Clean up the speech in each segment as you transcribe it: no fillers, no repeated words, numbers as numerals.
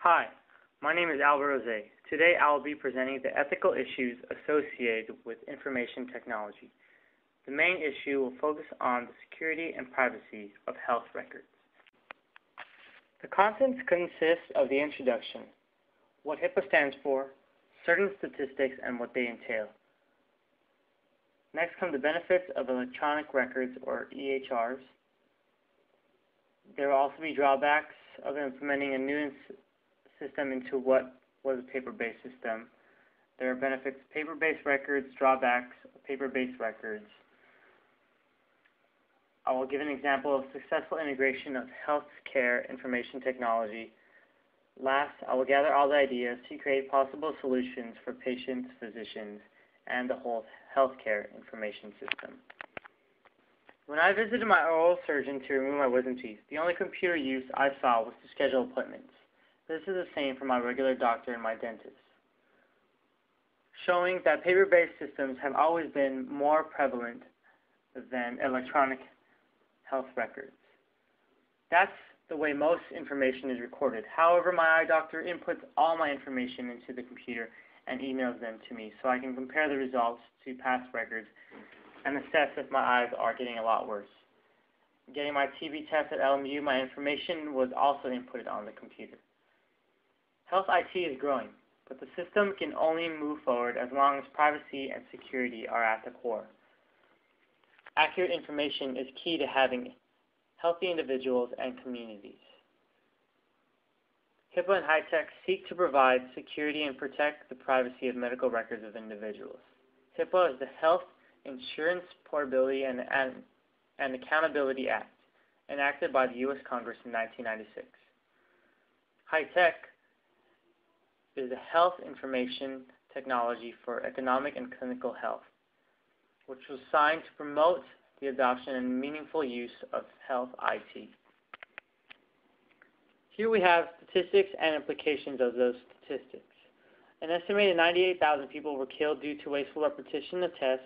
Hi, my name is Albert Rose. Today I will be presenting the ethical issues associated with information technology. The main issue will focus on the security and privacy of health records. The contents consist of the introduction, what HIPAA stands for, certain statistics and what they entail. Next come the benefits of electronic records or EHRs. There will also be drawbacks of implementing a new system into what was a paper-based system. There are benefits of paper-based records, drawbacks of paper-based records. I will give an example of successful integration of healthcare information technology. Last, I will gather all the ideas to create possible solutions for patients, physicians, and the whole healthcare information system. When I visited my oral surgeon to remove my wisdom teeth, the only computer use I saw was to schedule appointments. This is the same for my regular doctor and my dentist, showing that paper-based systems have always been more prevalent than electronic health records. That's the way most information is recorded. However, my eye doctor inputs all my information into the computer and emails them to me so I can compare the results to past records and assess if my eyes are getting a lot worse. Getting my TB test at LMU, my information was also inputted on the computer. Health IT is growing, but the system can only move forward as long as privacy and security are at the core. Accurate information is key to having healthy individuals and communities. HIPAA and high-tech seek to provide security and protect the privacy of medical records of individuals. HIPAA is the Health Insurance Portability and Accountability Act, enacted by the U.S. Congress in 1996. High-tech is the Health Information Technology for Economic and Clinical Health, which was signed to promote the adoption and meaningful use of health IT. Here we have statistics and implications of those statistics. An estimated 98,000 people were killed due to wasteful repetition of tests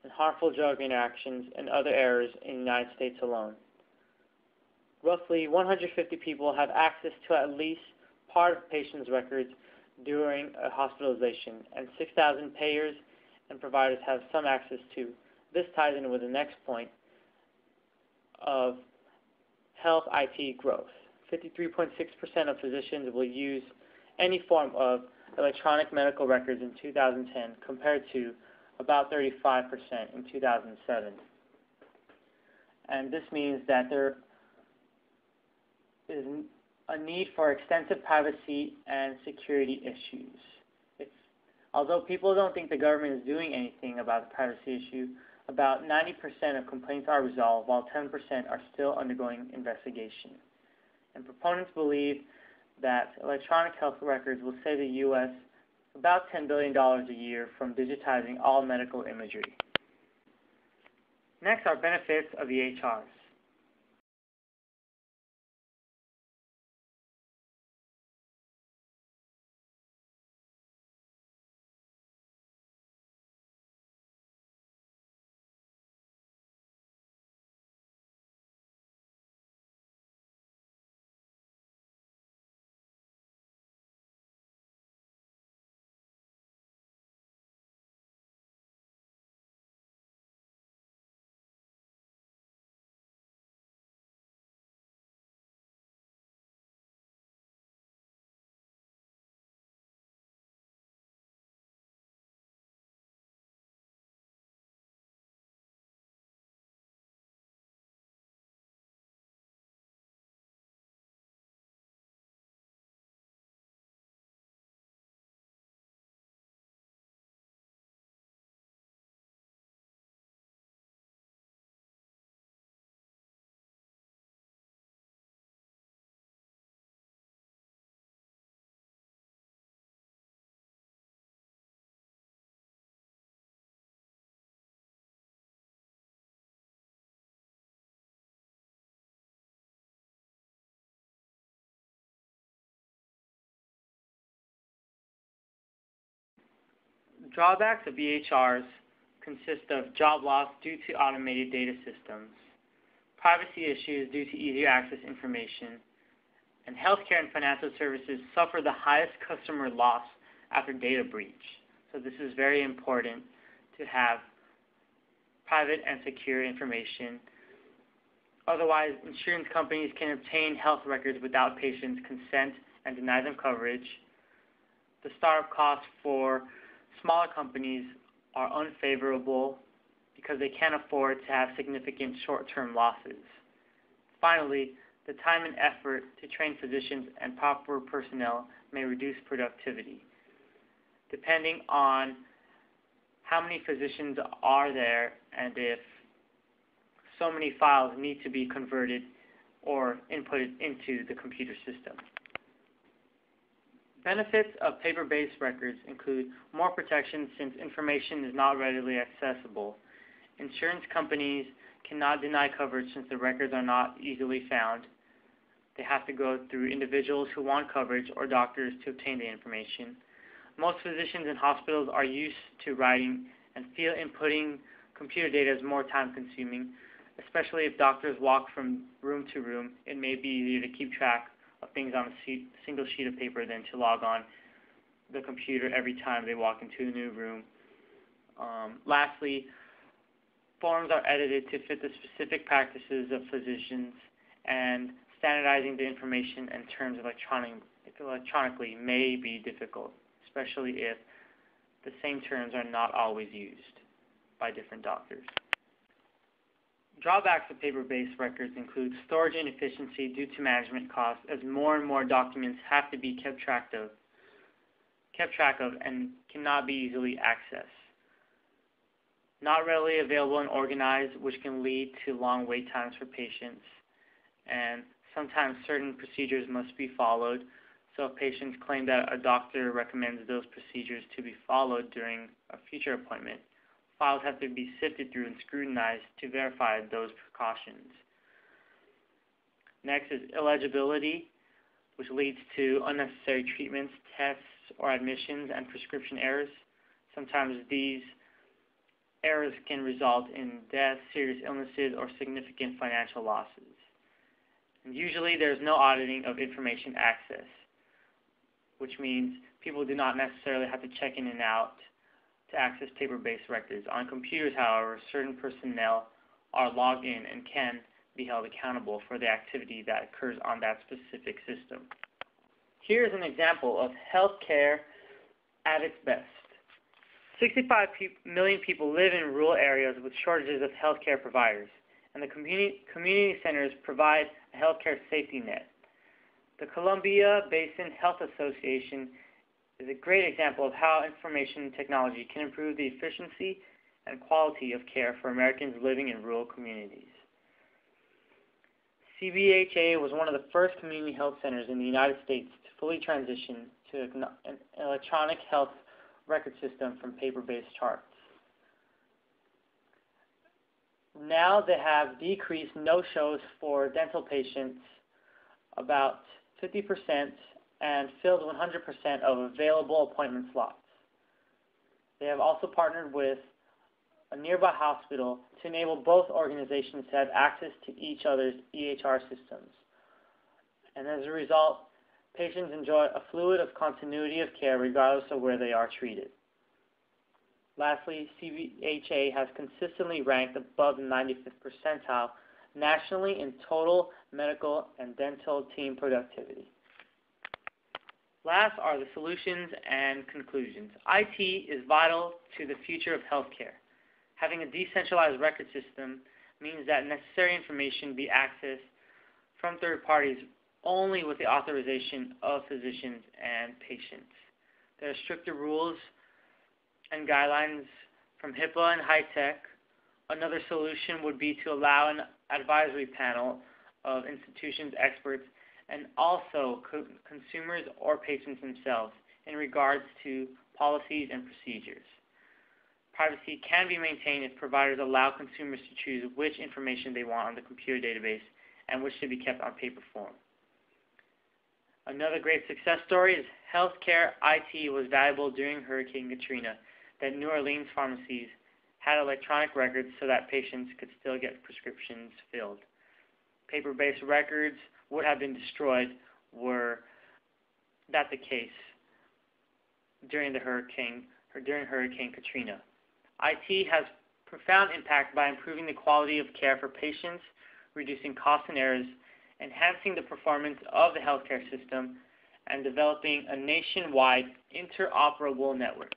and harmful drug interactions and other errors in the United States alone. Roughly 150 people have access to at least part of patients' records during a hospitalization, and 6,000 payers and providers have some access to. This ties in with the next point of health IT growth. 53.6% of physicians will use any form of electronic medical records in 2010 compared to about 35% in 2007. And this means that there is a need for extensive privacy and security issues. Although people don't think the government is doing anything about the privacy issue, about 90% of complaints are resolved, while 10% are still undergoing investigation. And proponents believe that electronic health records will save the U.S. about $10 billion a year from digitizing all medical imagery. Next are benefits of EHRs. Drawbacks of EHRs consist of job loss due to automated data systems, privacy issues due to easier access information, And healthcare and financial services suffer the highest customer loss after data breach. So this is very important to have private and secure information. Otherwise, insurance companies can obtain health records without patients' consent and deny them coverage. The startup costs for smaller companies are unfavorable because they can't afford to have significant short-term losses. Finally, the time and effort to train physicians and proper personnel may reduce productivity. Depending on how many physicians are there and if so many files need to be converted or inputted into the computer system. Benefits of paper-based records include more protection since information is not readily accessible. Insurance companies cannot deny coverage since the records are not easily found. They have to go through individuals who want coverage or doctors to obtain the information. Most physicians and hospitals are used to writing and feel inputting computer data is more time-consuming, especially if doctors walk from room to room. It may be easier to keep track of things on a single sheet of paper than to log on the computer every time they walk into a new room. Lastly, forms are edited to fit the specific practices of physicians, and standardizing the information and terms electronically may be difficult, especially if the same terms are not always used by different doctors. Drawbacks of paper-based records include storage inefficiency due to management costs, as more and more documents have to be kept track of and cannot be easily accessed. Not readily available and organized, which can lead to long wait times for patients, and sometimes certain procedures must be followed. So if patients claim that a doctor recommends those procedures to be followed during a future appointment, files have to be sifted through and scrutinized to verify those precautions. Next is illegibility, which leads to unnecessary treatments, tests, or admissions and prescription errors. Sometimes these errors can result in death, serious illnesses, or significant financial losses. And usually there's no auditing of information access, which means people do not necessarily have to check in and out to access paper-based records. On computers, however, certain personnel are logged in and can be held accountable for the activity that occurs on that specific system. Here's an example of healthcare at its best. 65 million people live in rural areas with shortages of healthcare providers, and the community centers provide a healthcare safety net. The Columbia Basin Health Association is a great example of how information technology can improve the efficiency and quality of care for Americans living in rural communities. CBHA was one of the first community health centers in the United States to fully transition to an electronic health record system from paper-based charts. Now they have decreased no-shows for dental patients about 50% and filled 100% of available appointment slots. They have also partnered with a nearby hospital to enable both organizations to have access to each other's EHR systems. And as a result, patients enjoy a fluid of continuity of care regardless of where they are treated. Lastly, CBHA has consistently ranked above the 95th percentile nationally in total medical and dental team productivity. Last are the solutions and conclusions. IT is vital to the future of healthcare. Having a decentralized record system means that necessary information be accessed from third parties only with the authorization of physicians and patients. There are stricter rules and guidelines from HIPAA and high-tech. Another solution would be to allow an advisory panel of institutions, experts, and also consumers or patients themselves in regards to policies and procedures. Privacy can be maintained if providers allow consumers to choose which information they want on the computer database and which should be kept on paper form. Another great success story is healthcare IT was valuable during Hurricane Katrina, that New Orleans pharmacies had electronic records so that patients could still get prescriptions filled. Paper-based records would have been destroyed were that the case during Hurricane Katrina. IT has profound impact by improving the quality of care for patients, reducing costs and errors, enhancing the performance of the healthcare system, and developing a nationwide interoperable network.